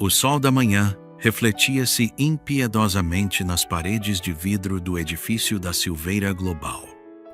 O sol da manhã refletia-se impiedosamente nas paredes de vidro do edifício da Silveira Global,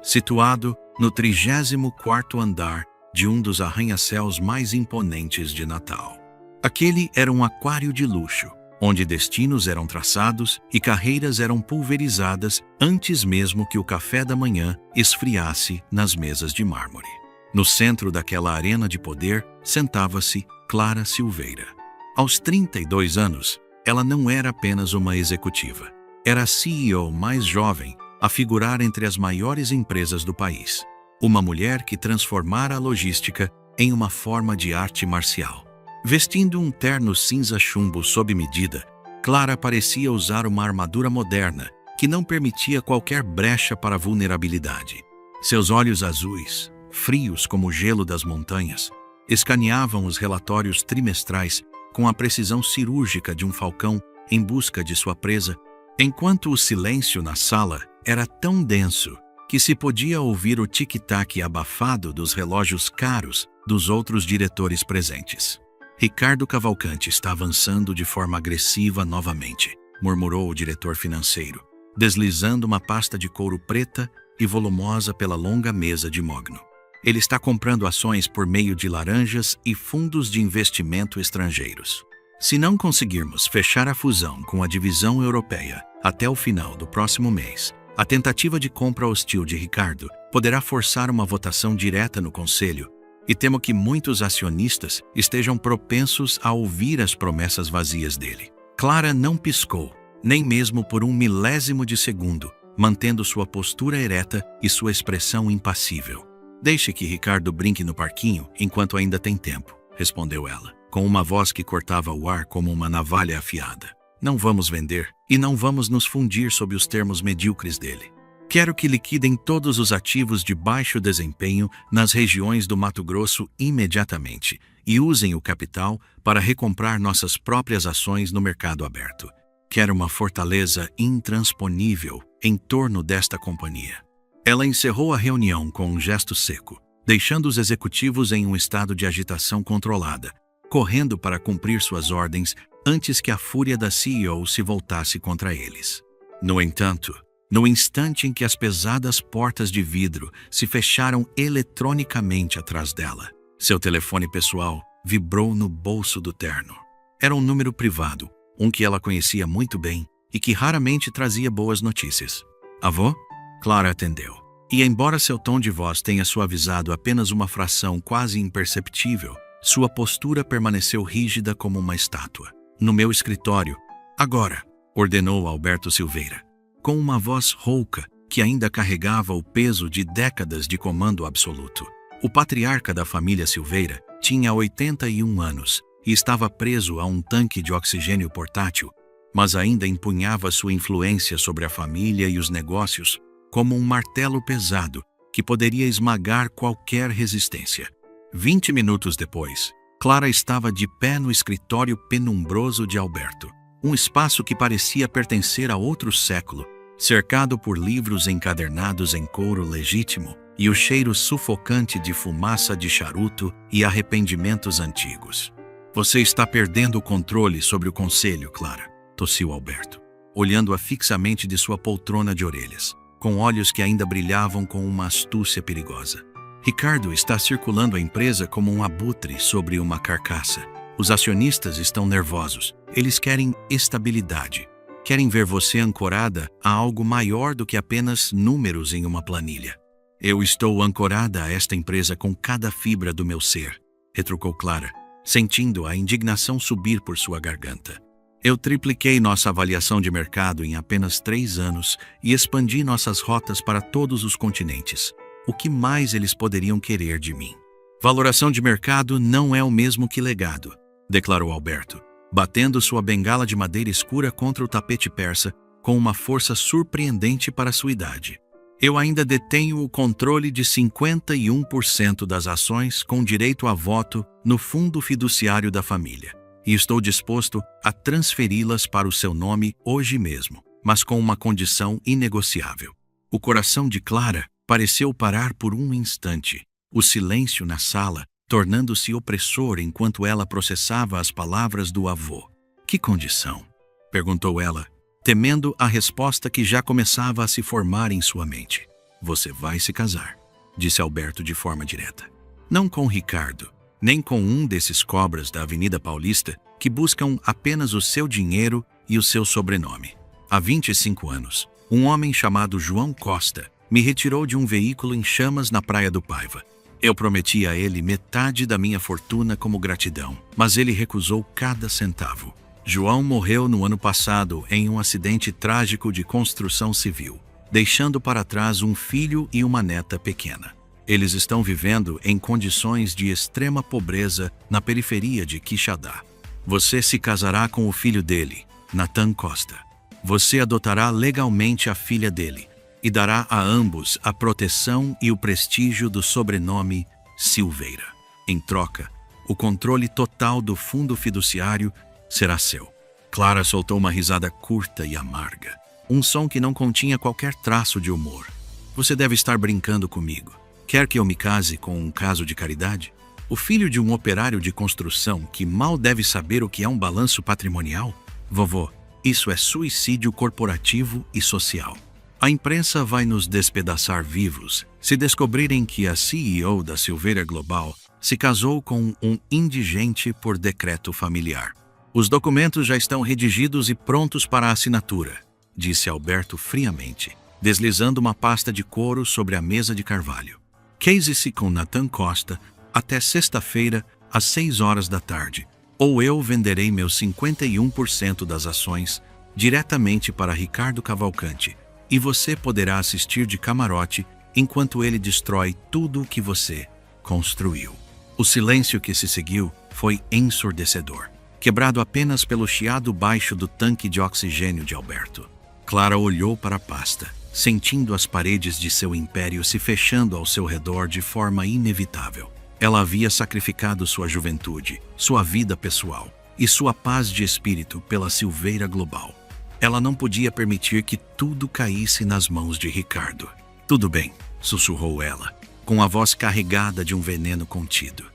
situado no 34º andar de um dos arranha-céus mais imponentes de Natal. Aquele era um aquário de luxo, onde destinos eram traçados e carreiras eram pulverizadas antes mesmo que o café da manhã esfriasse nas mesas de mármore. No centro daquela arena de poder sentava-se Clara Silveira. Aos 32 anos, ela não era apenas uma executiva. Era a CEO mais jovem a figurar entre as maiores empresas do país. Uma mulher que transformara a logística em uma forma de arte marcial. Vestindo um terno cinza chumbo sob medida, Clara parecia usar uma armadura moderna que não permitia qualquer brecha para a vulnerabilidade. Seus olhos azuis, frios como o gelo das montanhas, escaneavam os relatórios trimestrais com a precisão cirúrgica de um falcão em busca de sua presa, enquanto o silêncio na sala era tão denso que se podia ouvir o tic-tac abafado dos relógios caros dos outros diretores presentes. Ricardo Cavalcanti está avançando de forma agressiva novamente, murmurou o diretor financeiro, deslizando uma pasta de couro preta e volumosa pela longa mesa de mogno. Ele está comprando ações por meio de laranjas e fundos de investimento estrangeiros. Se não conseguirmos fechar a fusão com a divisão europeia até o final do próximo mês, a tentativa de compra hostil de Ricardo poderá forçar uma votação direta no Conselho, e temo que muitos acionistas estejam propensos a ouvir as promessas vazias dele. Clara não piscou, nem mesmo por um milésimo de segundo, mantendo sua postura ereta e sua expressão impassível. Deixe que Ricardo brinque no parquinho enquanto ainda tem tempo, respondeu ela, com uma voz que cortava o ar como uma navalha afiada. Não vamos vender e não vamos nos fundir sob os termos medíocres dele. Quero que liquidem todos os ativos de baixo desempenho nas regiões do Mato Grosso imediatamente e usem o capital para recomprar nossas próprias ações no mercado aberto. Quero uma fortaleza intransponível em torno desta companhia. Ela encerrou a reunião com um gesto seco, deixando os executivos em um estado de agitação controlada, correndo para cumprir suas ordens antes que a fúria da CEO se voltasse contra eles. No entanto, no instante em que as pesadas portas de vidro se fecharam eletronicamente atrás dela, seu telefone pessoal vibrou no bolso do terno. Era um número privado, um que ela conhecia muito bem e que raramente trazia boas notícias. Avô? Clara atendeu. E embora seu tom de voz tenha suavizado apenas uma fração quase imperceptível, sua postura permaneceu rígida como uma estátua. No meu escritório, agora, ordenou Alberto Silveira, com uma voz rouca que ainda carregava o peso de décadas de comando absoluto. O patriarca da família Silveira tinha 81 anos e estava preso a um tanque de oxigênio portátil, mas ainda empunhava sua influência sobre a família e os negócios como um martelo pesado que poderia esmagar qualquer resistência. 20 minutos depois, Clara estava de pé no escritório penumbroso de Alberto, um espaço que parecia pertencer a outro século, cercado por livros encadernados em couro legítimo e o cheiro sufocante de fumaça de charuto e arrependimentos antigos. Você está perdendo o controle sobre o conselho, Clara, tossiu Alberto, olhando-a fixamente de sua poltrona de orelhas, com olhos que ainda brilhavam com uma astúcia perigosa. Ricardo está circulando a empresa como um abutre sobre uma carcaça. Os acionistas estão nervosos. Eles querem estabilidade. Querem ver você ancorada a algo maior do que apenas números em uma planilha. Eu estou ancorada a esta empresa com cada fibra do meu ser, retrucou Clara, sentindo a indignação subir por sua garganta. Eu tripliquei nossa avaliação de mercado em apenas 3 anos e expandi nossas rotas para todos os continentes. O que mais eles poderiam querer de mim? Valoração de mercado não é o mesmo que legado, declarou Alberto, batendo sua bengala de madeira escura contra o tapete persa com uma força surpreendente para sua idade. Eu ainda detenho o controle de 51% das ações com direito a voto no fundo fiduciário da família, e estou disposto a transferi-las para o seu nome hoje mesmo, mas com uma condição inegociável. O coração de Clara pareceu parar por um instante, o silêncio na sala tornando-se opressor enquanto ela processava as palavras do avô. Que condição? Perguntou ela, temendo a resposta que já começava a se formar em sua mente. Você vai se casar, disse Alberto de forma direta. Não com Ricardo, nem com um desses cobras da Avenida Paulista que buscam apenas o seu dinheiro e o seu sobrenome. Há 25 anos, um homem chamado João Costa me retirou de um veículo em chamas na Praia do Paiva. Eu prometi a ele metade da minha fortuna como gratidão, mas ele recusou cada centavo. João morreu no ano passado em um acidente trágico de construção civil, deixando para trás um filho e uma neta pequena. Eles estão vivendo em condições de extrema pobreza na periferia de Quixadá. Você se casará com o filho dele, Natan Costa. Você adotará legalmente a filha dele e dará a ambos a proteção e o prestígio do sobrenome Silveira. Em troca, o controle total do fundo fiduciário será seu. Clara soltou uma risada curta e amarga, um som que não continha qualquer traço de humor. Você deve estar brincando comigo. Quer que eu me case com um caso de caridade? O filho de um operário de construção que mal deve saber o que é um balanço patrimonial? Vovô, isso é suicídio corporativo e social. A imprensa vai nos despedaçar vivos se descobrirem que a CEO da Silveira Global se casou com um indigente por decreto familiar. Os documentos já estão redigidos e prontos para a assinatura, disse Alberto friamente, deslizando uma pasta de couro sobre a mesa de carvalho. Case-se com Natan Costa até sexta-feira, às 6 horas da tarde, ou eu venderei meus 51% das ações diretamente para Ricardo Cavalcante, e você poderá assistir de camarote enquanto ele destrói tudo o que você construiu. O silêncio que se seguiu foi ensurdecedor, quebrado apenas pelo chiado baixo do tanque de oxigênio de Alberto. Clara olhou para a pasta, sentindo as paredes de seu império se fechando ao seu redor de forma inevitável. Ela havia sacrificado sua juventude, sua vida pessoal e sua paz de espírito pela Silveira Global. Ela não podia permitir que tudo caísse nas mãos de Ricardo. Tudo bem, sussurrou ela, com a voz carregada de um veneno contido.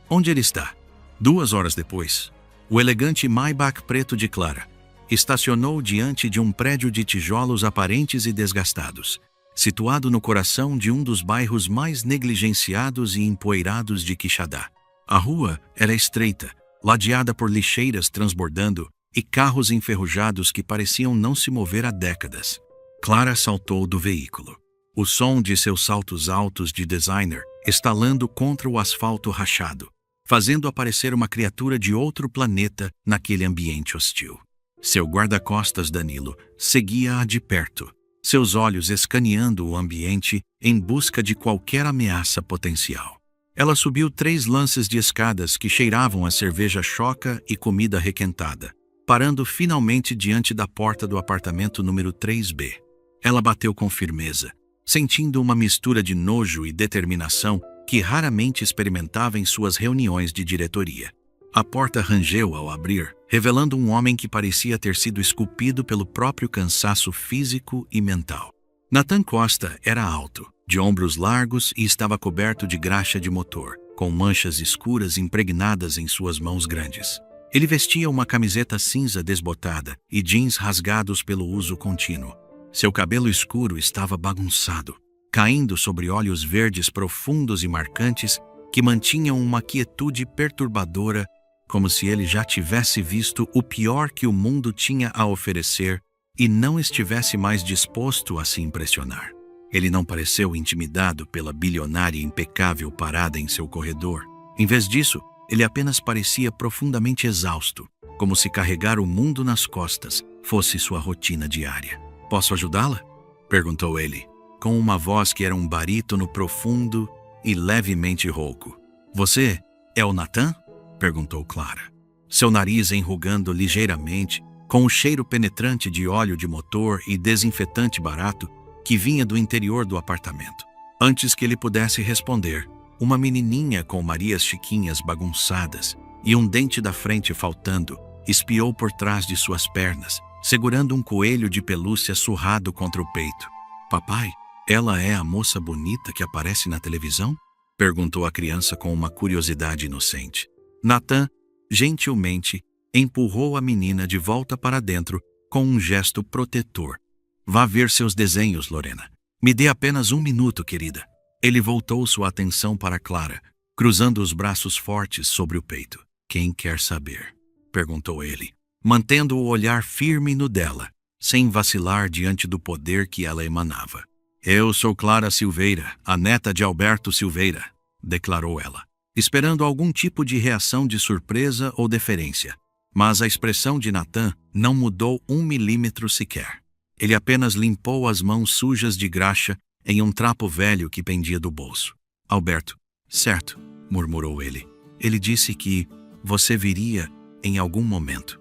Onde ele está? 2 horas depois, o elegante Maybach preto de Clara estacionou diante de um prédio de tijolos aparentes e desgastados, situado no coração de um dos bairros mais negligenciados e empoeirados de Quixadá. A rua era estreita, ladeada por lixeiras transbordando e carros enferrujados que pareciam não se mover há décadas. Clara saltou do veículo, o som de seus saltos altos de designer estalando contra o asfalto rachado, fazendo aparecer uma criatura de outro planeta naquele ambiente hostil. Seu guarda-costas Danilo seguia-a de perto, seus olhos escaneando o ambiente em busca de qualquer ameaça potencial. Ela subiu 3 lances de escadas que cheiravam a cerveja choca e comida requentada, parando finalmente diante da porta do apartamento número 3B. Ela bateu com firmeza, sentindo uma mistura de nojo e determinação que raramente experimentava em suas reuniões de diretoria. A porta rangeu ao abrir, revelando um homem que parecia ter sido esculpido pelo próprio cansaço físico e mental. Natan Costa era alto, de ombros largos e estava coberto de graxa de motor, com manchas escuras impregnadas em suas mãos grandes. Ele vestia uma camiseta cinza desbotada e jeans rasgados pelo uso contínuo. Seu cabelo escuro estava bagunçado, caindo sobre olhos verdes profundos e marcantes que mantinham uma quietude perturbadora, como se ele já tivesse visto o pior que o mundo tinha a oferecer e não estivesse mais disposto a se impressionar. Ele não pareceu intimidado pela bilionária impecável parada em seu corredor. Em vez disso, ele apenas parecia profundamente exausto, como se carregar o mundo nas costas fosse sua rotina diária. "Posso ajudá-la?" perguntou ele, com uma voz que era um barítono profundo e levemente rouco. "Você é o Natan?" perguntou Clara, seu nariz enrugando ligeiramente, com o cheiro penetrante de óleo de motor e desinfetante barato que vinha do interior do apartamento. Antes que ele pudesse responder, uma menininha com Marias Chiquinhas bagunçadas e um dente da frente faltando espiou por trás de suas pernas, segurando um coelho de pelúcia surrado contra o peito. "Papai, ela é a moça bonita que aparece na televisão?" perguntou a criança com uma curiosidade inocente. Natan, gentilmente, empurrou a menina de volta para dentro com um gesto protetor. Vá ver seus desenhos, Lorena. Me dê apenas 1 minuto, querida. Ele voltou sua atenção para Clara, cruzando os braços fortes sobre o peito. Quem quer saber? Perguntou ele, mantendo o olhar firme no dela, sem vacilar diante do poder que ela emanava. Eu sou Clara Silveira, a neta de Alberto Silveira, declarou ela, esperando algum tipo de reação de surpresa ou deferência. Mas a expressão de Natan não mudou 1 milímetro sequer. Ele apenas limpou as mãos sujas de graxa em um trapo velho que pendia do bolso. Alberto, certo, murmurou ele. Ele disse que você viria em algum momento.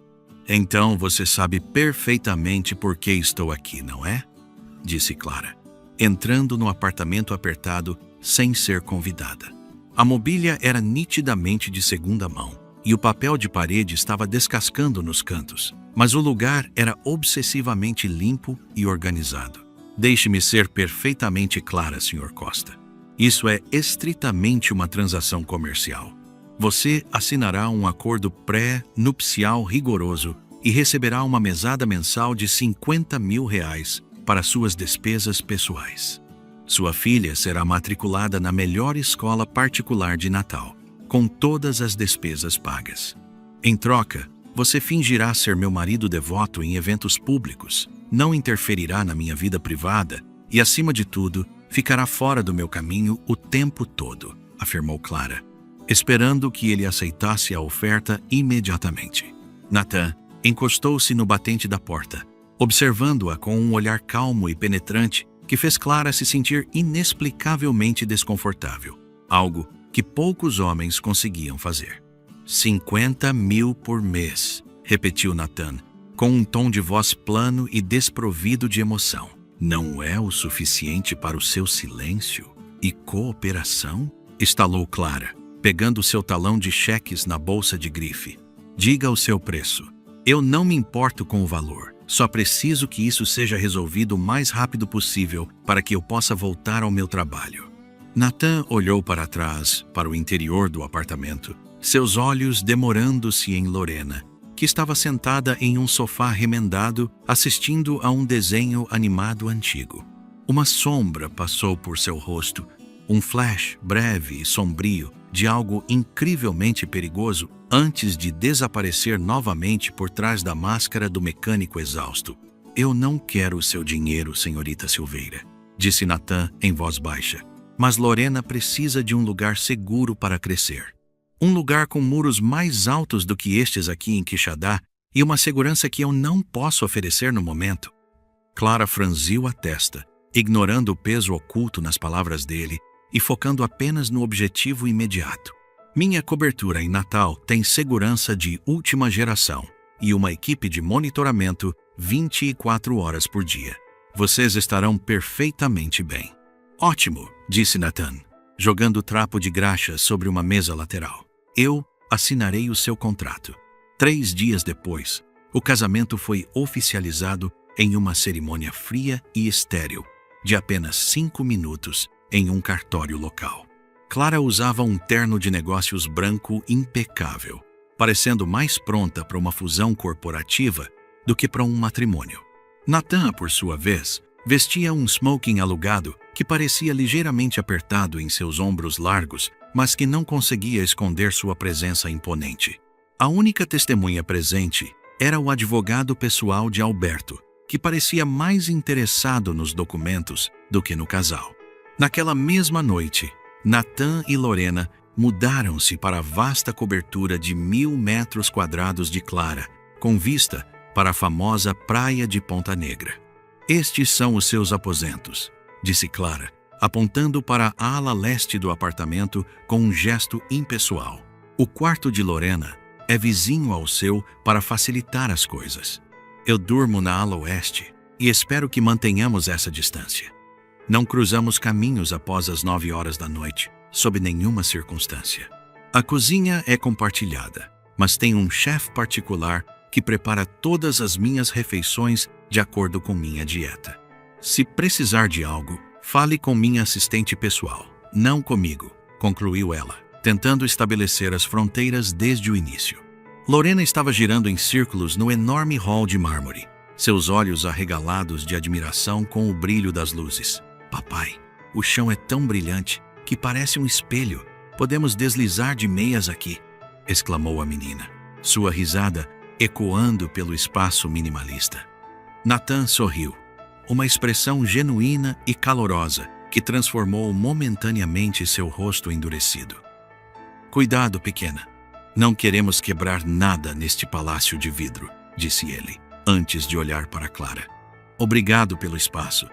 Então você sabe perfeitamente por que estou aqui, não é? Disse Clara, entrando no apartamento apertado sem ser convidada. A mobília era nitidamente de segunda mão e o papel de parede estava descascando nos cantos, mas o lugar era obsessivamente limpo e organizado. Deixe-me ser perfeitamente clara, Sr. Costa. Isso é estritamente uma transação comercial. Você assinará um acordo pré-nupcial rigoroso e receberá uma mesada mensal de R$50 mil para suas despesas pessoais. Sua filha será matriculada na melhor escola particular de Natal, com todas as despesas pagas. Em troca, você fingirá ser meu marido devoto em eventos públicos, não interferirá na minha vida privada e, acima de tudo, ficará fora do meu caminho o tempo todo, afirmou Clara, esperando que ele aceitasse a oferta imediatamente. Natan encostou-se no batente da porta, observando-a com um olhar calmo e penetrante que fez Clara se sentir inexplicavelmente desconfortável, algo que poucos homens conseguiam fazer. 50 mil por mês, repetiu Natan, com um tom de voz plano e desprovido de emoção. Não é o suficiente para o seu silêncio e cooperação? Estalou Clara, pegando seu talão de cheques na bolsa de grife. Diga o seu preço. Eu não me importo com o valor. Só preciso que isso seja resolvido o mais rápido possível para que eu possa voltar ao meu trabalho. Natan olhou para trás, para o interior do apartamento, seus olhos demorando-se em Lorena, que estava sentada em um sofá remendado, assistindo a um desenho animado antigo. Uma sombra passou por seu rosto, um flash breve e sombrio de algo incrivelmente perigoso antes de desaparecer novamente por trás da máscara do mecânico exausto. Eu não quero o seu dinheiro, senhorita Silveira, disse Natan em voz baixa. Mas Lorena precisa de um lugar seguro para crescer. Um lugar com muros mais altos do que estes aqui em Quixadá e uma segurança que eu não posso oferecer no momento. Clara franziu a testa, ignorando o peso oculto nas palavras dele e focando apenas no objetivo imediato. Minha cobertura em Natal tem segurança de última geração e uma equipe de monitoramento 24 horas por dia. Vocês estarão perfeitamente bem. Ótimo, disse Natan, jogando o trapo de graxa sobre uma mesa lateral. Eu assinarei o seu contrato. 3 dias depois, o casamento foi oficializado em uma cerimônia fria e estéril, de apenas 5 minutos em um cartório local. Clara usava um terno de negócios branco impecável, parecendo mais pronta para uma fusão corporativa do que para um matrimônio. Natan, por sua vez, vestia um smoking alugado que parecia ligeiramente apertado em seus ombros largos, mas que não conseguia esconder sua presença imponente. A única testemunha presente era o advogado pessoal de Alberto, que parecia mais interessado nos documentos do que no casal. Naquela mesma noite, Natan e Lorena mudaram-se para a vasta cobertura de 1.000 metros quadrados de Clara, com vista para a famosa praia de Ponta Negra. Estes são os seus aposentos, disse Clara, apontando para a ala leste do apartamento com um gesto impessoal. O quarto de Lorena é vizinho ao seu para facilitar as coisas. Eu durmo na ala oeste e espero que mantenhamos essa distância. Não cruzamos caminhos após as 9 horas da noite, sob nenhuma circunstância. A cozinha é compartilhada, mas tem um chefe particular que prepara todas as minhas refeições de acordo com minha dieta. Se precisar de algo, fale com minha assistente pessoal, não comigo, concluiu ela, tentando estabelecer as fronteiras desde o início. Lorena estava girando em círculos no enorme hall de mármore, seus olhos arregalados de admiração com o brilho das luzes. Papai, o chão é tão brilhante que parece um espelho. Podemos deslizar de meias aqui, exclamou a menina, sua risada ecoando pelo espaço minimalista. Nathan sorriu, uma expressão genuína e calorosa que transformou momentaneamente seu rosto endurecido. Cuidado, pequena. Não queremos quebrar nada neste palácio de vidro, disse ele, antes de olhar para Clara. Obrigado pelo espaço.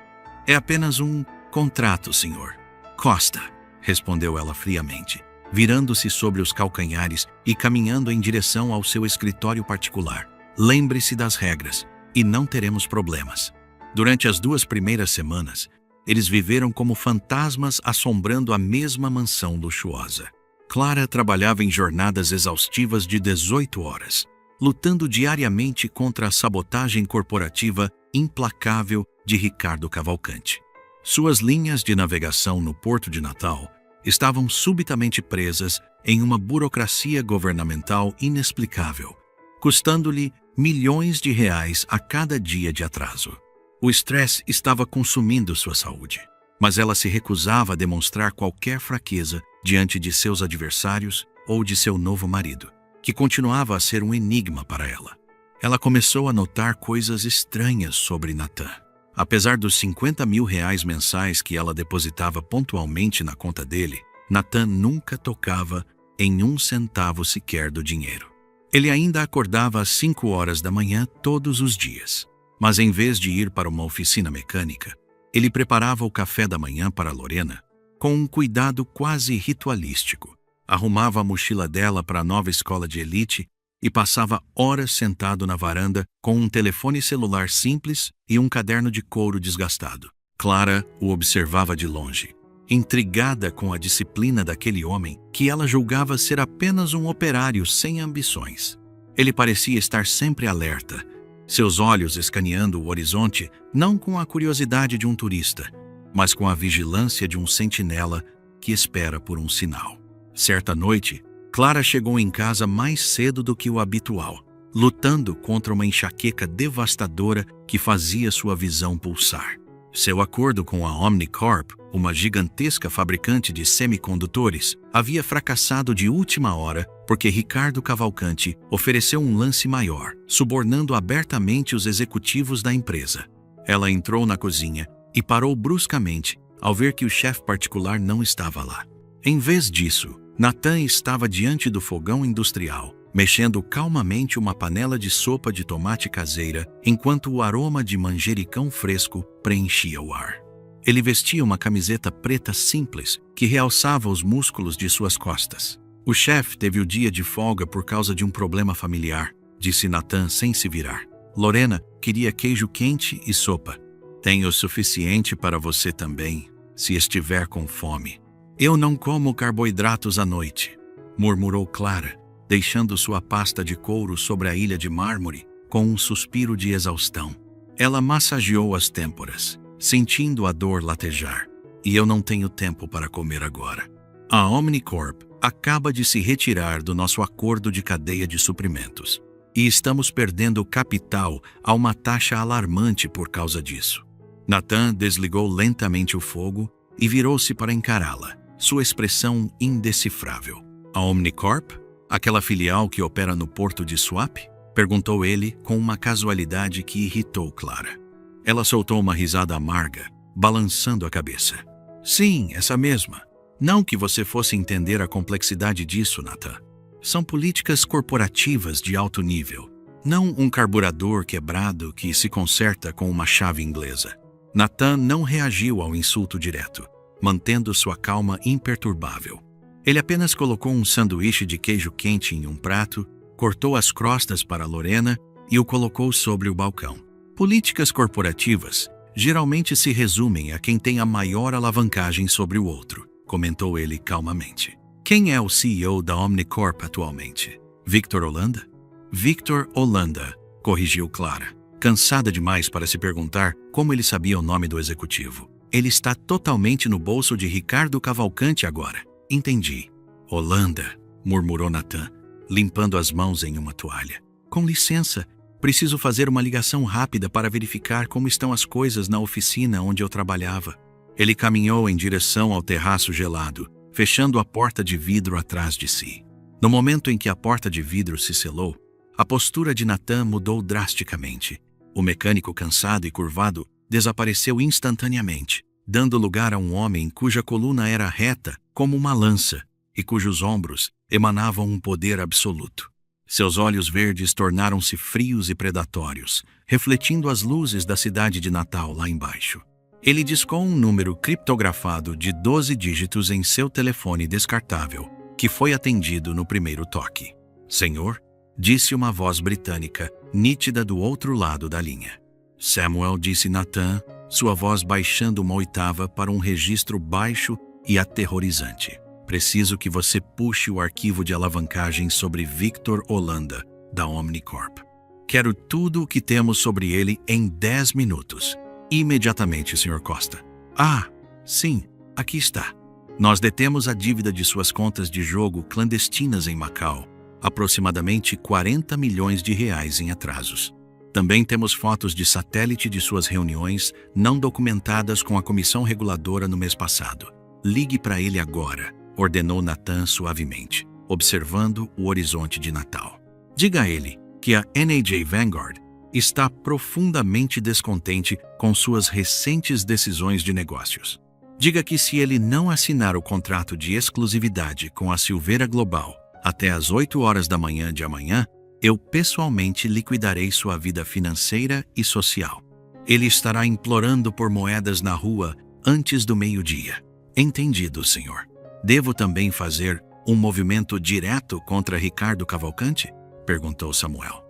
É apenas um contrato, senhor. Costa, respondeu ela friamente, virando-se sobre os calcanhares e caminhando em direção ao seu escritório particular. Lembre-se das regras, e não teremos problemas. Durante as 2 primeiras semanas, eles viveram como fantasmas assombrando a mesma mansão luxuosa. Clara trabalhava em jornadas exaustivas de 18 horas, lutando diariamente contra a sabotagem corporativa implacável de Ricardo Cavalcanti. Suas linhas de navegação no Porto de Natal estavam subitamente presas em uma burocracia governamental inexplicável, custando-lhe milhões de reais a cada dia de atraso. O estresse estava consumindo sua saúde, mas ela se recusava a demonstrar qualquer fraqueza diante de seus adversários ou de seu novo marido, que continuava a ser um enigma para ela. Ela começou a notar coisas estranhas sobre Nathan. Apesar dos 50 mil reais mensais que ela depositava pontualmente na conta dele, Nathan nunca tocava em 1 centavo sequer do dinheiro. Ele ainda acordava às 5 horas da manhã todos os dias, mas em vez de ir para uma oficina mecânica, ele preparava o café da manhã para Lorena com um cuidado quase ritualístico. Arrumava a mochila dela para a nova escola de elite e passava horas sentado na varanda com um telefone celular simples e um caderno de couro desgastado. Clara o observava de longe, intrigada com a disciplina daquele homem que ela julgava ser apenas um operário sem ambições. Ele parecia estar sempre alerta, seus olhos escaneando o horizonte não com a curiosidade de um turista, mas com a vigilância de um sentinela que espera por um sinal. Certa noite, Clara chegou em casa mais cedo do que o habitual, lutando contra uma enxaqueca devastadora que fazia sua visão pulsar. Seu acordo com a Omnicorp, uma gigantesca fabricante de semicondutores, havia fracassado de última hora porque Ricardo Cavalcanti ofereceu um lance maior, subornando abertamente os executivos da empresa. Ela entrou na cozinha e parou bruscamente ao ver que o chefe particular não estava lá. Em vez disso, Nathan estava diante do fogão industrial, mexendo calmamente uma panela de sopa de tomate caseira, enquanto o aroma de manjericão fresco preenchia o ar. Ele vestia uma camiseta preta simples, que realçava os músculos de suas costas. O chefe teve o dia de folga por causa de um problema familiar, disse Nathan sem se virar. Lorena queria queijo quente e sopa. Tenho o suficiente para você também, se estiver com fome. Eu não como carboidratos à noite, murmurou Clara, deixando sua pasta de couro sobre a ilha de mármore com um suspiro de exaustão. Ela massageou as têmporas, sentindo a dor latejar. E eu não tenho tempo para comer agora. A Omnicorp acaba de se retirar do nosso acordo de cadeia de suprimentos. E estamos perdendo capital a uma taxa alarmante por causa disso. Nathan desligou lentamente o fogo e virou-se para encará-la, sua expressão indecifrável. A Omnicorp? Aquela filial que opera no porto de Swap? Perguntou ele com uma casualidade que irritou Clara. Ela soltou uma risada amarga, balançando a cabeça. Sim, essa mesma. Não que você fosse entender a complexidade disso, Nathan. São políticas corporativas de alto nível, não um carburador quebrado que se conserta com uma chave inglesa. Nathan não reagiu ao insulto direto, mantendo sua calma imperturbável. Ele apenas colocou um sanduíche de queijo quente em um prato, cortou as crostas para Lorena e o colocou sobre o balcão. Políticas corporativas geralmente se resumem a quem tem a maior alavancagem sobre o outro, comentou ele calmamente. Quem é o CEO da Omnicorp atualmente? Victor Holanda? Victor Holanda, corrigiu Clara, cansada demais para se perguntar como ele sabia o nome do executivo. Ele está totalmente no bolso de Ricardo Cavalcanti agora. Entendi. Holanda, murmurou Nathan, limpando as mãos em uma toalha. Com licença, preciso fazer uma ligação rápida para verificar como estão as coisas na oficina onde eu trabalhava. Ele caminhou em direção ao terraço gelado, fechando a porta de vidro atrás de si. No momento em que a porta de vidro se selou, a postura de Nathan mudou drasticamente. O mecânico cansado e curvado desapareceu instantaneamente, dando lugar a um homem cuja coluna era reta como uma lança e cujos ombros emanavam um poder absoluto. Seus olhos verdes tornaram-se frios e predatórios, refletindo as luzes da cidade de Natal lá embaixo. Ele discou um número criptografado de 12 dígitos em seu telefone descartável, que foi atendido no primeiro toque. "Senhor", disse uma voz britânica, nítida do outro lado da linha. "Samuel", disse Nathan, sua voz baixando uma oitava para um registro baixo e aterrorizante. "Preciso que você puxe o arquivo de alavancagem sobre Victor Hollanda, da Omnicorp. Quero tudo o que temos sobre ele em 10 minutos. Imediatamente, Sr. Costa." "Ah, sim, aqui está. Nós detemos a dívida de suas contas de jogo clandestinas em Macau, aproximadamente 40 milhões de reais em atrasos. Também temos fotos de satélite de suas reuniões não documentadas com a comissão reguladora no mês passado. Ligue para ele agora", ordenou Nathan suavemente, observando o horizonte de Natal. "Diga a ele que a NAJ Vanguard está profundamente descontente com suas recentes decisões de negócios. Diga que se ele não assinar o contrato de exclusividade com a Silveira Global até às 8 horas da manhã de amanhã, eu pessoalmente liquidarei sua vida financeira e social. Ele estará implorando por moedas na rua antes do meio-dia." "Entendido, senhor. Devo também fazer um movimento direto contra Ricardo Cavalcante?" perguntou Samuel.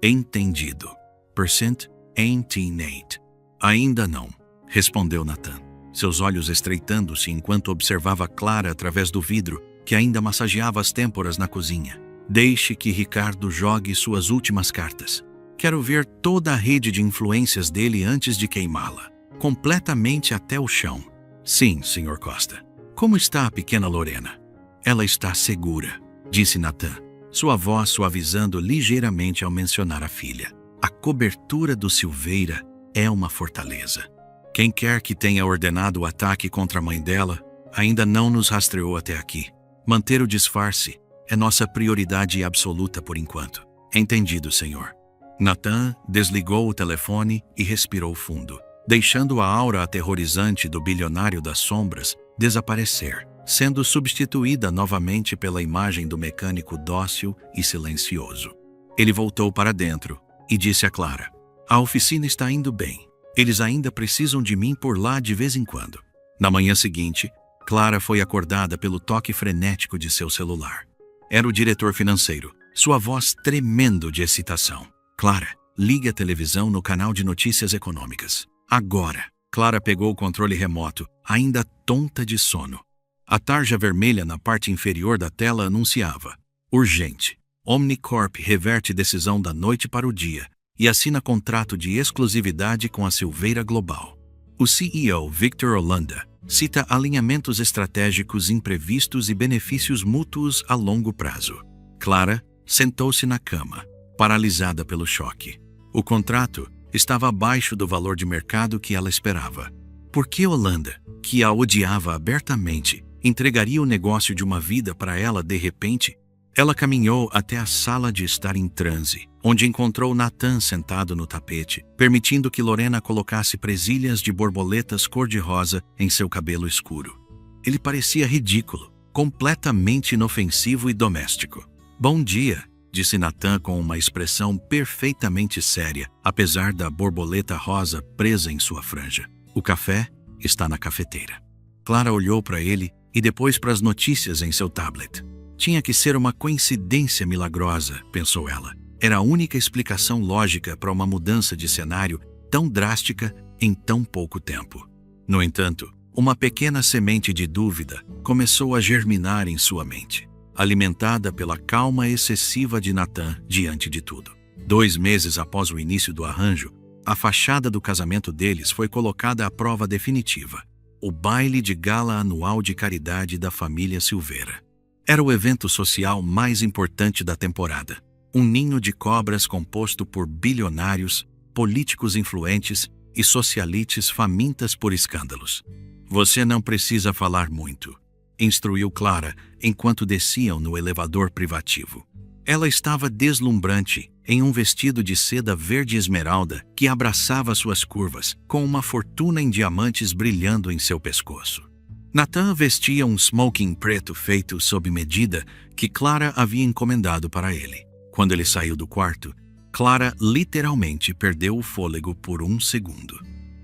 "Entendido. Percent ain't Nate." "Ainda não", respondeu Nathan, seus olhos estreitando-se enquanto observava Clara através do vidro que ainda massageava as têmporas na cozinha. "Deixe que Ricardo jogue suas últimas cartas. Quero ver toda a rede de influências dele antes de queimá-la, completamente até o chão." "Sim, Sr. Costa." "Como está a pequena Lorena?" "Ela está segura", disse Nathan, sua voz suavizando ligeiramente ao mencionar a filha. "A cobertura do Silveira é uma fortaleza. Quem quer que tenha ordenado o ataque contra a mãe dela ainda não nos rastreou até aqui. Manter o disfarce é nossa prioridade absoluta por enquanto." "Entendido, senhor." Nathan desligou o telefone e respirou fundo, deixando a aura aterrorizante do bilionário das sombras desaparecer, sendo substituída novamente pela imagem do mecânico dócil e silencioso. Ele voltou para dentro e disse a Clara: "A oficina está indo bem. Eles ainda precisam de mim por lá de vez em quando." Na manhã seguinte, Clara foi acordada pelo toque frenético de seu celular. Era o diretor financeiro, sua voz tremendo de excitação. "Clara, ligue a televisão no canal de notícias econômicas. Agora." Clara pegou o controle remoto, ainda tonta de sono. A tarja vermelha na parte inferior da tela anunciava: "Urgente. Omnicorp reverte decisão da noite para o dia e assina contrato de exclusividade com a Silveira Global. O CEO, Victor Hollanda, cita alinhamentos estratégicos imprevistos e benefícios mútuos a longo prazo." Clara sentou-se na cama, paralisada pelo choque. O contrato estava abaixo do valor de mercado que ela esperava. Por que Hollanda, que a odiava abertamente, entregaria o negócio de uma vida para ela de repente? Ela caminhou até a sala de estar em transe, onde encontrou Nathan sentado no tapete, permitindo que Lorena colocasse presilhas de borboletas cor-de-rosa em seu cabelo escuro. Ele parecia ridículo, completamente inofensivo e doméstico. "Bom dia", disse Nathan com uma expressão perfeitamente séria, apesar da borboleta rosa presa em sua franja. "O café está na cafeteira." Clara olhou para ele e depois para as notícias em seu tablet. Tinha que ser uma coincidência milagrosa, pensou ela. Era a única explicação lógica para uma mudança de cenário tão drástica em tão pouco tempo. No entanto, uma pequena semente de dúvida começou a germinar em sua mente, alimentada pela calma excessiva de Nathan diante de tudo. 2 meses após o início do arranjo, a fachada do casamento deles foi colocada à prova definitiva: o baile de gala anual de caridade da família Silveira. Era o evento social mais importante da temporada. Um ninho de cobras composto por bilionários, políticos influentes e socialites famintas por escândalos. Você não precisa falar muito, instruiu Clara enquanto desciam no elevador privativo. Ela estava deslumbrante, em um vestido de seda verde esmeralda que abraçava suas curvas, com uma fortuna em diamantes brilhando em seu pescoço. Nathan vestia um smoking preto feito sob medida que Clara havia encomendado para ele. Quando ele saiu do quarto, Clara literalmente perdeu o fôlego por um segundo.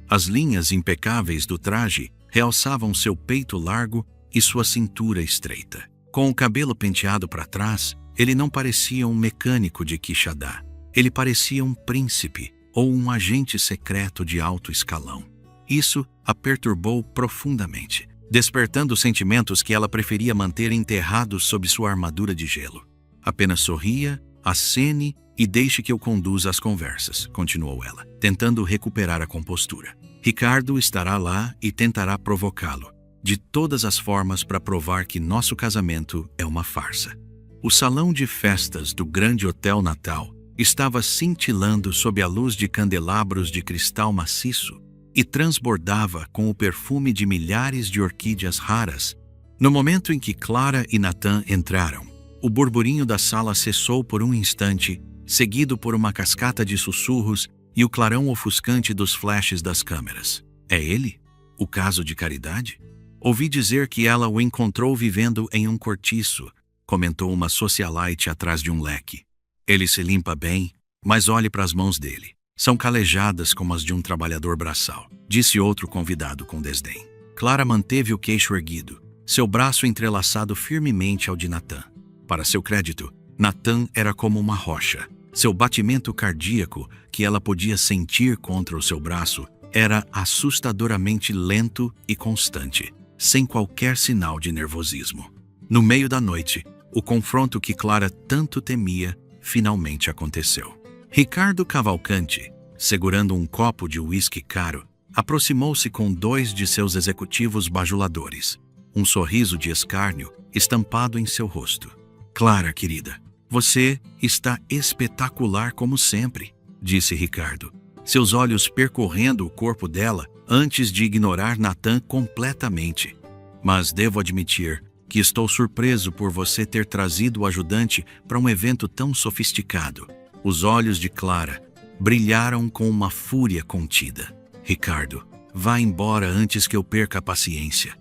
As linhas impecáveis do traje realçavam seu peito largo e sua cintura estreita. Com o cabelo penteado para trás, ele não parecia um mecânico de Quixadá. Ele parecia um príncipe ou um agente secreto de alto escalão. Isso a perturbou profundamente, despertando sentimentos que ela preferia manter enterrados sob sua armadura de gelo. Apenas sorria, acene e deixe que eu conduza as conversas, continuou ela, tentando recuperar a compostura. Ricardo estará lá e tentará provocá-lo, de todas as formas para provar que nosso casamento é uma farsa. O salão de festas do grande Hotel Natal estava cintilando sob a luz de candelabros de cristal maciço e transbordava com o perfume de milhares de orquídeas raras. No momento em que Clara e Nathan entraram, o burburinho da sala cessou por um instante, seguido por uma cascata de sussurros e o clarão ofuscante dos flashes das câmeras. É ele? O caso de Caridade? Ouvi dizer que ela o encontrou vivendo em um cortiço, comentou uma socialite atrás de um leque. Ele se limpa bem, mas olhe para as mãos dele. São calejadas como as de um trabalhador braçal, disse outro convidado com desdém. Clara manteve o queixo erguido, seu braço entrelaçado firmemente ao de Nathan. Para seu crédito, Nathan era como uma rocha. Seu batimento cardíaco, que ela podia sentir contra o seu braço, era assustadoramente lento e constante, sem qualquer sinal de nervosismo. No meio da noite, o confronto que Clara tanto temia finalmente aconteceu. Ricardo Cavalcante, segurando um copo de uísque caro, aproximou-se com dois de seus executivos bajuladores, um sorriso de escárnio estampado em seu rosto. Clara, querida, você está espetacular como sempre, disse Ricardo, seus olhos percorrendo o corpo dela antes de ignorar Nathan completamente. Mas devo admitir que estou surpreso por você ter trazido o ajudante para um evento tão sofisticado. Os olhos de Clara brilharam com uma fúria contida. Ricardo, vá embora antes que eu perca a paciência.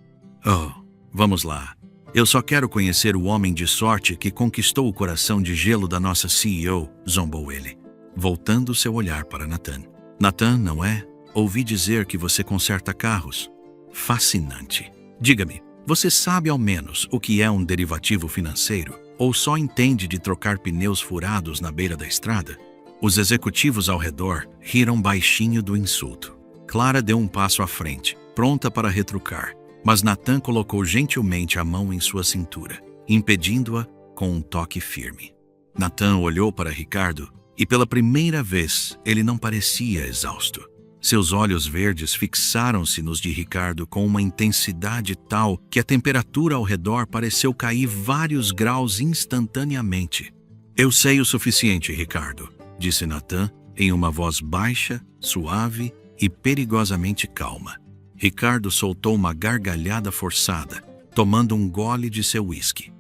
Oh, vamos lá. Eu só quero conhecer o homem de sorte que conquistou o coração de gelo da nossa CEO, zombou ele, voltando seu olhar para Nathan. Nathan, não é? Ouvi dizer que você conserta carros. Fascinante. Diga-me, você sabe ao menos o que é um derivativo financeiro? Ou só entende de trocar pneus furados na beira da estrada? Os executivos ao redor riram baixinho do insulto. Clara deu um passo à frente, pronta para retrucar, mas Nathan colocou gentilmente a mão em sua cintura, impedindo-a com um toque firme. Nathan olhou para Ricardo e pela primeira vez ele não parecia exausto. Seus olhos verdes fixaram-se nos de Ricardo com uma intensidade tal que a temperatura ao redor pareceu cair vários graus instantaneamente. Eu sei o suficiente, Ricardo, disse Nathan em uma voz baixa, suave e perigosamente calma. Ricardo soltou uma gargalhada forçada, tomando um gole de seu uísque.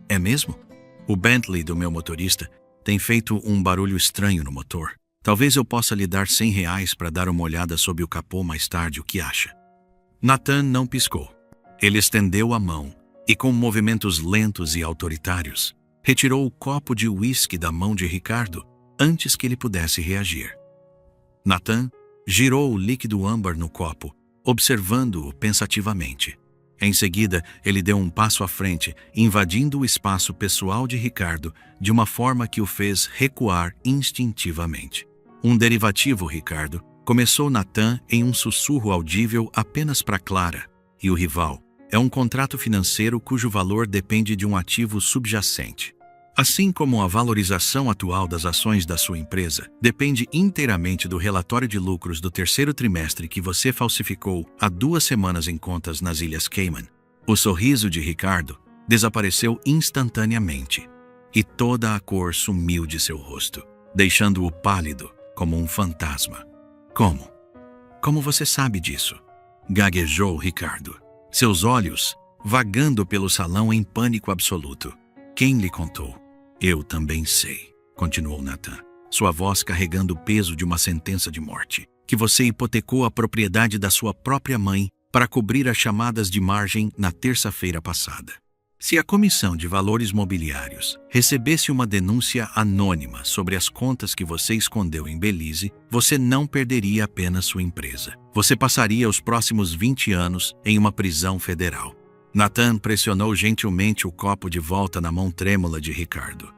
É mesmo? O Bentley do meu motorista tem feito um barulho estranho no motor. Talvez eu possa lhe dar R$100 para dar uma olhada sob o capô mais tarde, o que acha? Nathan não piscou. Ele estendeu a mão e, com movimentos lentos e autoritários, retirou o copo de uísque da mão de Ricardo antes que ele pudesse reagir. Nathan girou o líquido âmbar no copo, observando-o pensativamente. Em seguida, ele deu um passo à frente, invadindo o espaço pessoal de Ricardo de uma forma que o fez recuar instintivamente. Um derivativo, Ricardo, começou Nathan em um sussurro audível apenas para Clara, e o rival é um contrato financeiro cujo valor depende de um ativo subjacente. Assim como a valorização atual das ações da sua empresa depende inteiramente do relatório de lucros do terceiro trimestre que você falsificou há 2 semanas em contas nas Ilhas Cayman. O sorriso de Ricardo desapareceu instantaneamente, e toda a cor sumiu de seu rosto, deixando-o pálido como um fantasma. Como? Como você sabe disso? Gaguejou Ricardo, seus olhos vagando pelo salão em pânico absoluto. Quem lhe contou? Eu também sei, continuou Nathan, sua voz carregando o peso de uma sentença de morte, que você hipotecou a propriedade da sua própria mãe para cobrir as chamadas de margem na terça-feira passada. Se a Comissão de Valores Mobiliários recebesse uma denúncia anônima sobre as contas que você escondeu em Belize, você não perderia apenas sua empresa. Você passaria os próximos 20 anos em uma prisão federal. Nathan pressionou gentilmente o copo de volta na mão trêmula de Ricardo.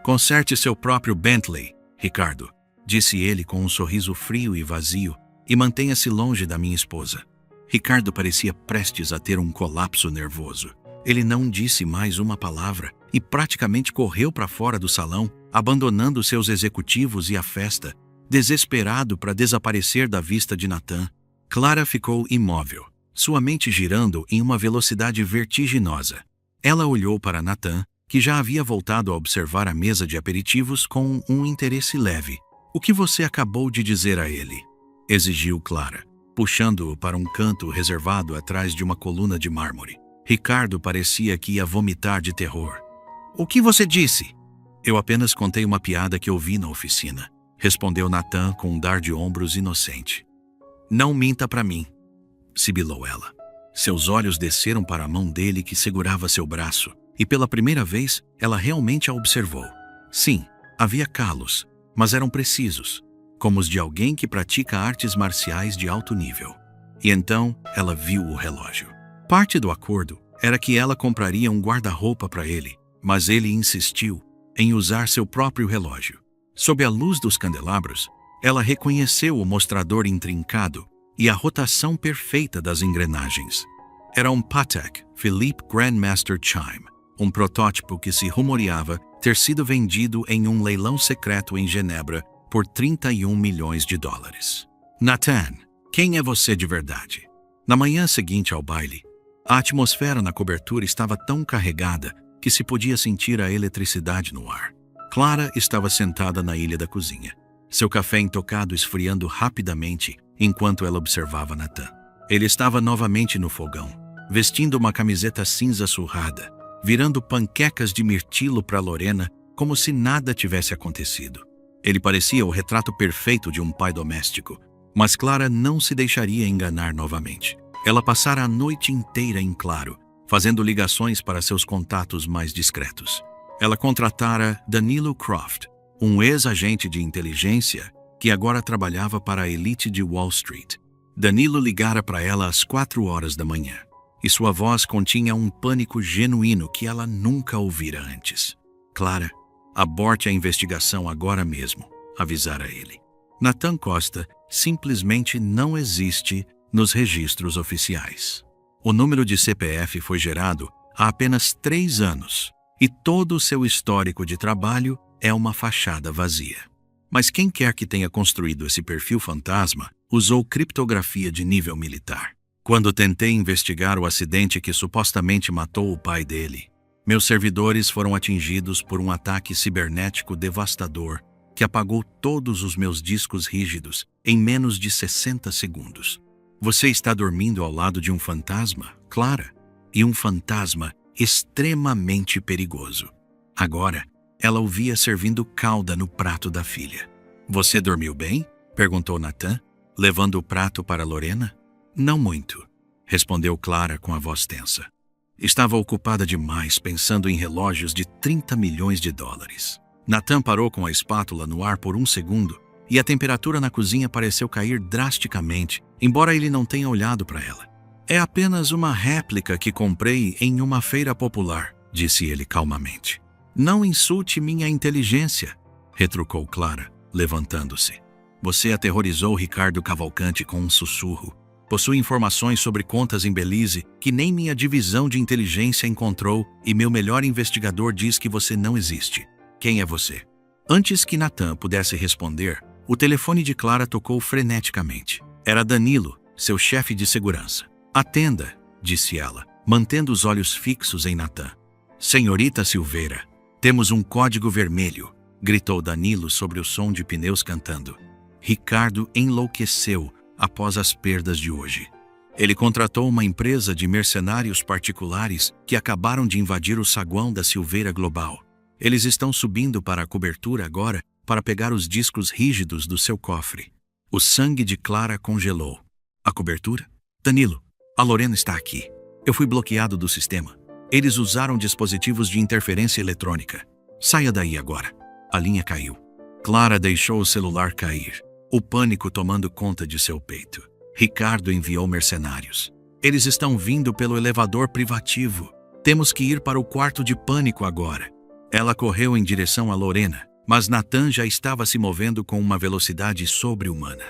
Conserte seu próprio Bentley, Ricardo, disse ele com um sorriso frio e vazio, e mantenha-se longe da minha esposa. Ricardo parecia prestes a ter um colapso nervoso. Ele não disse mais uma palavra e praticamente correu para fora do salão, abandonando seus executivos e a festa, desesperado para desaparecer da vista de Nathan. Clara ficou imóvel, sua mente girando em uma velocidade vertiginosa. Ela olhou para Nathan, que já havia voltado a observar a mesa de aperitivos com um interesse leve. O que você acabou de dizer a ele? Exigiu Clara, puxando-o para um canto reservado atrás de uma coluna de mármore. Ricardo parecia que ia vomitar de terror. O que você disse? Eu apenas contei uma piada que ouvi na oficina, respondeu Nathan com um dar de ombros inocente. Não minta para mim, sibilou ela. Seus olhos desceram para a mão dele que segurava seu braço, e pela primeira vez ela realmente a observou. Sim, havia calos, mas eram precisos, como os de alguém que pratica artes marciais de alto nível. E então ela viu o relógio. Parte do acordo era que ela compraria um guarda-roupa para ele, mas ele insistiu em usar seu próprio relógio. Sob a luz dos candelabros, ela reconheceu o mostrador intrincado e a rotação perfeita das engrenagens. Era um Patek Philippe Grandmaster Chime, um protótipo que se rumoreava ter sido vendido em um leilão secreto em Genebra por 31 milhões de dólares. Nathan, quem é você de verdade? Na manhã seguinte ao baile, a atmosfera na cobertura estava tão carregada que se podia sentir a eletricidade no ar. Clara estava sentada na ilha da cozinha, seu café intocado esfriando rapidamente enquanto ela observava Nathan. Ele estava novamente no fogão, vestindo uma camiseta cinza surrada, virando panquecas de mirtilo para Lorena como se nada tivesse acontecido. Ele parecia o retrato perfeito de um pai doméstico, mas Clara não se deixaria enganar novamente. Ela passara a noite inteira em claro, fazendo ligações para seus contatos mais discretos. Ela contratara Danilo Croft, um ex-agente de inteligência que agora trabalhava para a elite de Wall Street. Danilo ligara para ela às 4 horas da manhã, e sua voz continha um pânico genuíno que ela nunca ouvira antes. Clara, aborte a investigação agora mesmo, avisara ele. Nathan Costa simplesmente não existe nos registros oficiais. O número de CPF foi gerado há apenas 3 anos e todo o seu histórico de trabalho é uma fachada vazia. Mas quem quer que tenha construído esse perfil fantasma usou criptografia de nível militar. Quando tentei investigar o acidente que supostamente matou o pai dele, meus servidores foram atingidos por um ataque cibernético devastador que apagou todos os meus discos rígidos em menos de 60 segundos. Você está dormindo ao lado de um fantasma, Clara, e um fantasma extremamente perigoso. Agora, ela o via servindo calda no prato da filha. Você dormiu bem? Perguntou Nathan, levando o prato para Lorena. Não muito, respondeu Clara com a voz tensa. Estava ocupada demais pensando em relógios de 30 milhões de dólares. Nathan parou com a espátula no ar por um segundo e a temperatura na cozinha pareceu cair drasticamente, embora ele não tenha olhado para ela. É apenas uma réplica que comprei em uma feira popular, disse ele calmamente. Não insulte minha inteligência, retrucou Clara, levantando-se. Você aterrorizou Ricardo Cavalcante com um sussurro. Possui informações sobre contas em Belize que nem minha divisão de inteligência encontrou e meu melhor investigador diz que você não existe. Quem é você? Antes que Nathan pudesse responder, o telefone de Clara tocou freneticamente. Era Danilo, seu chefe de segurança. Atenda, disse ela, mantendo os olhos fixos em Nathan. Senhorita Silveira, temos um código vermelho, gritou Danilo sobre o som de pneus cantando. Ricardo enlouqueceu após as perdas de hoje. Ele contratou uma empresa de mercenários particulares que acabaram de invadir o saguão da Silveira Global. Eles estão subindo para a cobertura agora para pegar os discos rígidos do seu cofre. O sangue de Clara congelou. A cobertura? Danilo, a Lorena está aqui. Eu fui bloqueado do sistema. Eles usaram dispositivos de interferência eletrônica. Saia daí agora. A linha caiu. Clara deixou o celular cair, o pânico tomando conta de seu peito. Ricardo enviou mercenários. Eles estão vindo pelo elevador privativo. Temos que ir para o quarto de pânico agora. Ela correu em direção a Lorena, mas Nathan já estava se movendo com uma velocidade sobre-humana.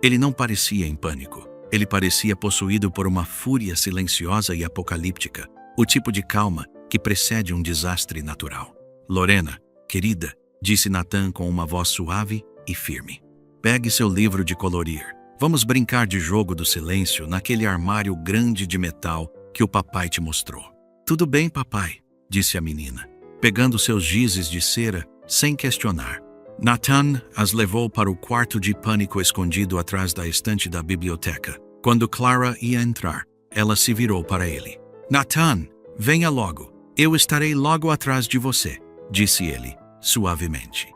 Ele não parecia em pânico. Ele parecia possuído por uma fúria silenciosa e apocalíptica, o tipo de calma que precede um desastre natural. Lorena, querida, disse Nathan com uma voz suave e firme. Pegue seu livro de colorir. Vamos brincar de jogo do silêncio naquele armário grande de metal que o papai te mostrou. Tudo bem, papai, disse a menina, pegando seus gizes de cera sem questionar. Nathan as levou para o quarto de pânico escondido atrás da estante da biblioteca. Quando Clara ia entrar, ela se virou para ele. Nathan, venha logo. Eu estarei logo atrás de você, disse ele, suavemente.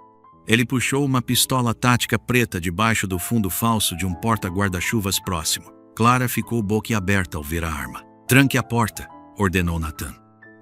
Ele puxou uma pistola tática preta debaixo do fundo falso de um porta-guarda-chuvas próximo. Clara ficou boquiaberta ao ver a arma. Tranque a porta, ordenou Nathan.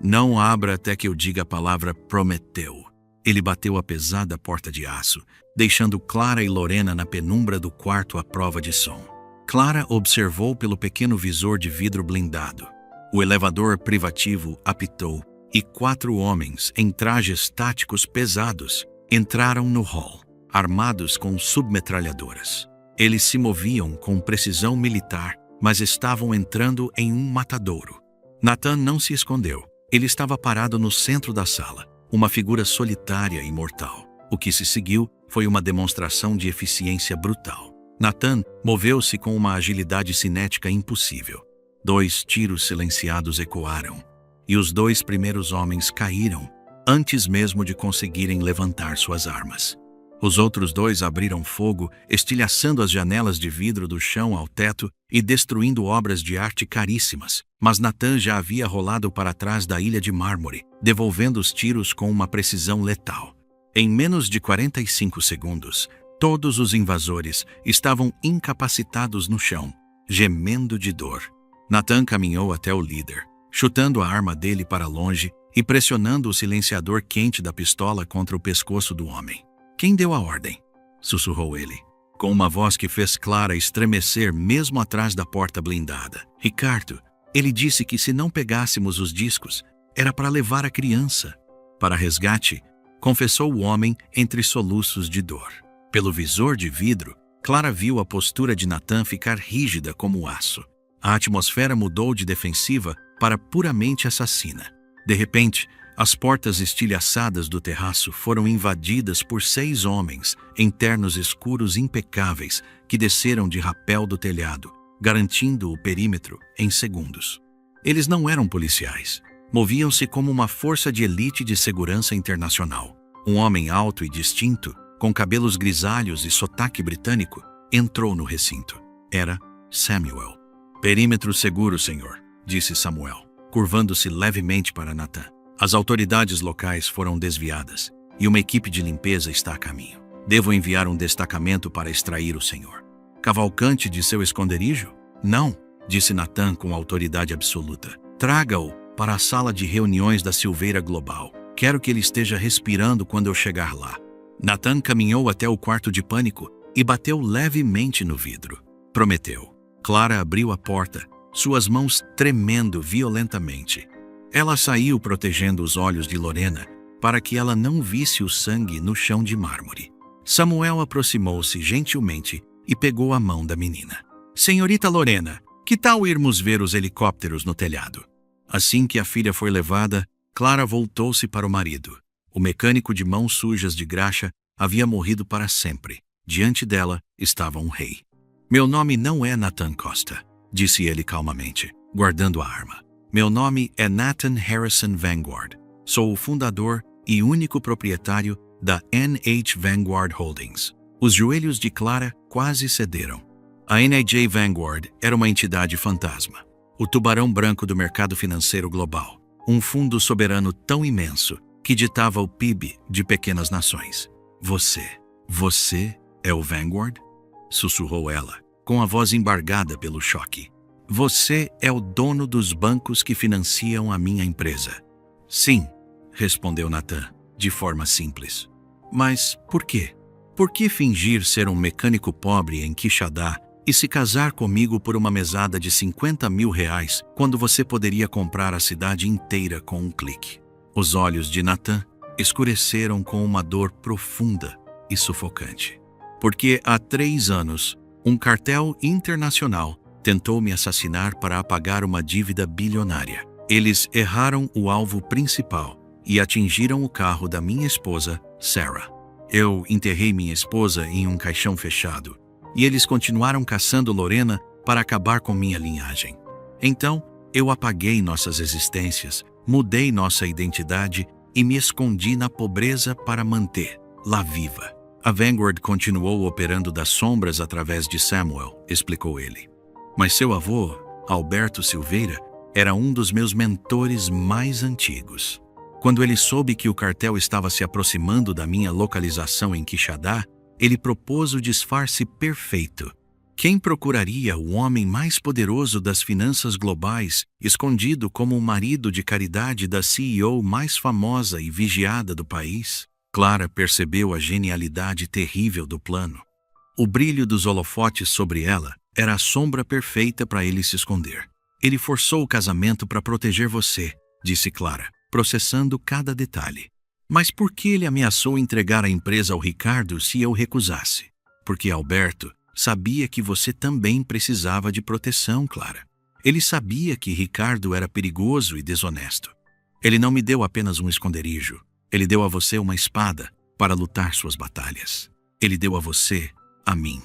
Não abra até que eu diga a palavra prometeu. Ele bateu a pesada porta de aço, deixando Clara e Lorena na penumbra do quarto à prova de som. Clara observou pelo pequeno visor de vidro blindado. O elevador privativo apitou e 4 homens em trajes táticos pesados entraram no hall, armados com submetralhadoras. Eles se moviam com precisão militar, mas estavam entrando em um matadouro. Nathan não se escondeu. Ele estava parado no centro da sala, uma figura solitária e mortal. O que se seguiu foi uma demonstração de eficiência brutal. Nathan moveu-se com uma agilidade cinética impossível. 2 tiros silenciados ecoaram, e os 2 primeiros homens caíram, antes mesmo de conseguirem levantar suas armas. Os outros 2 abriram fogo, estilhaçando as janelas de vidro do chão ao teto e destruindo obras de arte caríssimas, mas Nathan já havia rolado para trás da ilha de mármore, devolvendo os tiros com uma precisão letal. Em menos de 45 segundos, todos os invasores estavam incapacitados no chão, gemendo de dor. Nathan caminhou até o líder, chutando a arma dele para longe e pressionando o silenciador quente da pistola contra o pescoço do homem. Quem deu a ordem? Sussurrou ele, com uma voz que fez Clara estremecer mesmo atrás da porta blindada. Ricardo, ele disse que se não pegássemos os discos, era para levar a criança. Para resgate, confessou o homem entre soluços de dor. Pelo visor de vidro, Clara viu a postura de Nathan ficar rígida como aço. A atmosfera mudou de defensiva para puramente assassina. De repente, as portas estilhaçadas do terraço foram invadidas por 6 homens em ternos escuros impecáveis que desceram de rapel do telhado, garantindo o perímetro em segundos. Eles não eram policiais. Moviam-se como uma força de elite de segurança internacional. Um homem alto e distinto, com cabelos grisalhos e sotaque britânico, entrou no recinto. Era Samuel. Perímetro seguro, senhor, disse Samuel, curvando-se levemente para Nathan. As autoridades locais foram desviadas e uma equipe de limpeza está a caminho. Devo enviar um destacamento para extrair o senhor. Cavalcante de seu esconderijo? Não, disse Nathan com autoridade absoluta. Traga-o para a sala de reuniões da Silveira Global. Quero que ele esteja respirando quando eu chegar lá. Nathan caminhou até o quarto de pânico e bateu levemente no vidro. Prometeu. Clara abriu a porta, suas mãos tremendo violentamente. Ela saiu protegendo os olhos de Lorena para que ela não visse o sangue no chão de mármore. Samuel aproximou-se gentilmente e pegou a mão da menina. Senhorita Lorena, que tal irmos ver os helicópteros no telhado? Assim que a filha foi levada, Clara voltou-se para o marido. O mecânico de mãos sujas de graxa havia morrido para sempre. Diante dela estava um rei. Meu nome não é Nathan Costa, disse ele calmamente, guardando a arma. Meu nome é Nathan Harrison Vanguard. Sou o fundador e único proprietário da NH Vanguard Holdings. Os joelhos de Clara quase cederam. A NJ Vanguard era uma entidade fantasma. O tubarão branco do mercado financeiro global. Um fundo soberano tão imenso que ditava o PIB de pequenas nações. Você é o Vanguard? Sussurrou ela, com a voz embargada pelo choque. Você é o dono dos bancos que financiam a minha empresa. Sim, respondeu Nathan, de forma simples. Mas por quê? Por que fingir ser um mecânico pobre em Quixadá e se casar comigo por uma mesada de R$50 mil quando você poderia comprar a cidade inteira com um clique? Os olhos de Nathan escureceram com uma dor profunda e sufocante. Porque há 3 anos, um cartel internacional tentou me assassinar para apagar uma dívida bilionária. Eles erraram o alvo principal e atingiram o carro da minha esposa, Sarah. Eu enterrei minha esposa em um caixão fechado e eles continuaram caçando Lorena para acabar com minha linhagem. Então, eu apaguei nossas existências, mudei nossa identidade e me escondi na pobreza para mantê-la viva. A Vanguard continuou operando das sombras através de Samuel, explicou ele. Mas seu avô, Alberto Silveira, era um dos meus mentores mais antigos. Quando ele soube que o cartel estava se aproximando da minha localização em Quixadá, ele propôs o disfarce perfeito. Quem procuraria o homem mais poderoso das finanças globais, escondido como o marido de caridade da CEO mais famosa e vigiada do país? Clara percebeu a genialidade terrível do plano. O brilho dos holofotes sobre ela era a sombra perfeita para ele se esconder. Ele forçou o casamento para proteger você, disse Clara, processando cada detalhe. Mas por que ele ameaçou entregar a empresa ao Ricardo se eu recusasse? Porque Alberto sabia que você também precisava de proteção, Clara. Ele sabia que Ricardo era perigoso e desonesto. Ele não me deu apenas um esconderijo. Ele deu a você uma espada para lutar suas batalhas. Ele deu a você, a mim.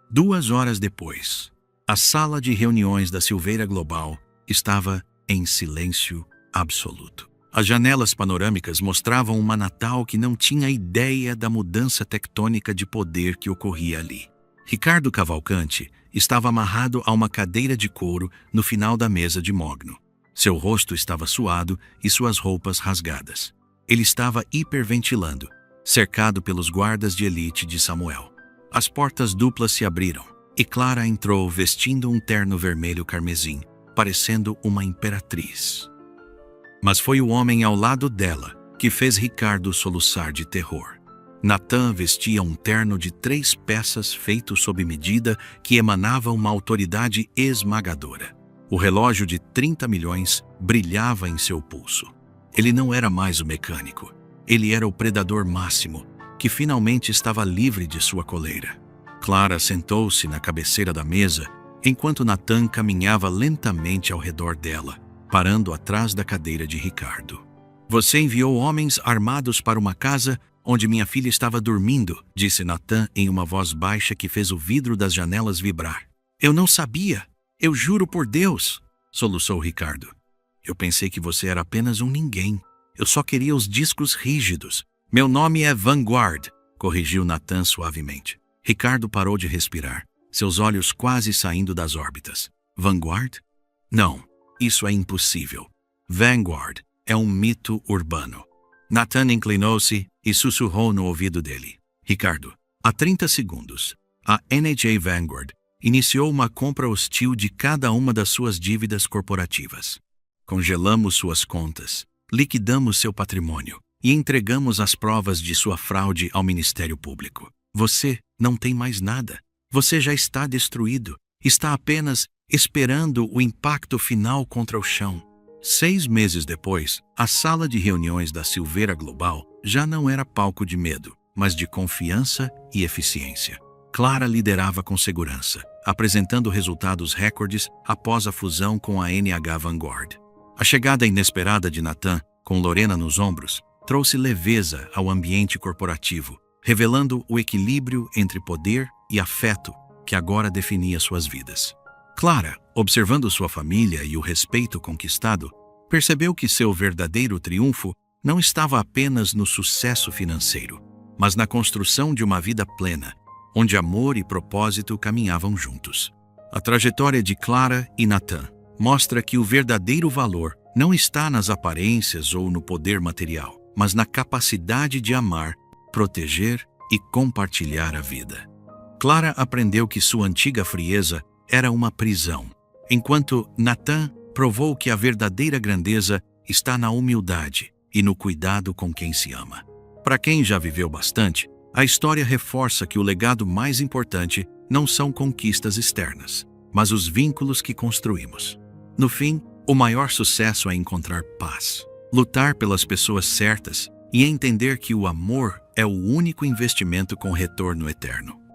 2 horas depois, a sala de reuniões da Silveira Global estava em silêncio absoluto. As janelas panorâmicas mostravam uma Natal que não tinha ideia da mudança tectônica de poder que ocorria ali. Ricardo Cavalcante estava amarrado a uma cadeira de couro no final da mesa de mogno. Seu rosto estava suado e suas roupas rasgadas. Ele estava hiperventilando, cercado pelos guardas de elite de Samuel. As portas duplas se abriram e Clara entrou vestindo um terno vermelho carmesim, parecendo uma imperatriz. Mas foi o homem ao lado dela que fez Ricardo soluçar de terror. Nathan vestia um terno de 3 peças feito sob medida que emanava uma autoridade esmagadora. O relógio de 30 milhões brilhava em seu pulso. Ele não era mais o mecânico. Ele era o predador máximo, que finalmente estava livre de sua coleira. Clara sentou-se na cabeceira da mesa, enquanto Nathan caminhava lentamente ao redor dela, parando atrás da cadeira de Ricardo. Você enviou homens armados para uma casa onde minha filha estava dormindo, disse Nathan em uma voz baixa que fez o vidro das janelas vibrar. Eu não sabia. Eu juro por Deus, soluçou Ricardo. Eu pensei que você era apenas um ninguém. Eu só queria os discos rígidos. Meu nome é Vanguard, corrigiu Nathan suavemente. Ricardo parou de respirar, seus olhos quase saindo das órbitas. Vanguard? Não, isso é impossível. Vanguard é um mito urbano. Nathan inclinou-se e sussurrou no ouvido dele. Ricardo, há 30 segundos, a NJ Vanguard iniciou uma compra hostil de cada uma das suas dívidas corporativas. Congelamos suas contas, liquidamos seu patrimônio e entregamos as provas de sua fraude ao Ministério Público. Você não tem mais nada. Você já está destruído. Está apenas esperando o impacto final contra o chão. 6 meses depois, a sala de reuniões da Silveira Global já não era palco de medo, mas de confiança e eficiência. Clara liderava com segurança, apresentando resultados recordes após a fusão com a NH Vanguard. A chegada inesperada de Nathan, com Lorena nos ombros, trouxe leveza ao ambiente corporativo, revelando o equilíbrio entre poder e afeto que agora definia suas vidas. Clara, observando sua família e o respeito conquistado, percebeu que seu verdadeiro triunfo não estava apenas no sucesso financeiro, mas na construção de uma vida plena, onde amor e propósito caminhavam juntos. A trajetória de Clara e Nathan mostra que o verdadeiro valor não está nas aparências ou no poder material, mas na capacidade de amar, proteger e compartilhar a vida. Clara aprendeu que sua antiga frieza era uma prisão, enquanto Nathan provou que a verdadeira grandeza está na humildade e no cuidado com quem se ama. Para quem já viveu bastante, a história reforça que o legado mais importante não são conquistas externas, mas os vínculos que construímos. No fim, o maior sucesso é encontrar paz, lutar pelas pessoas certas e entender que o amor é o único investimento com retorno eterno.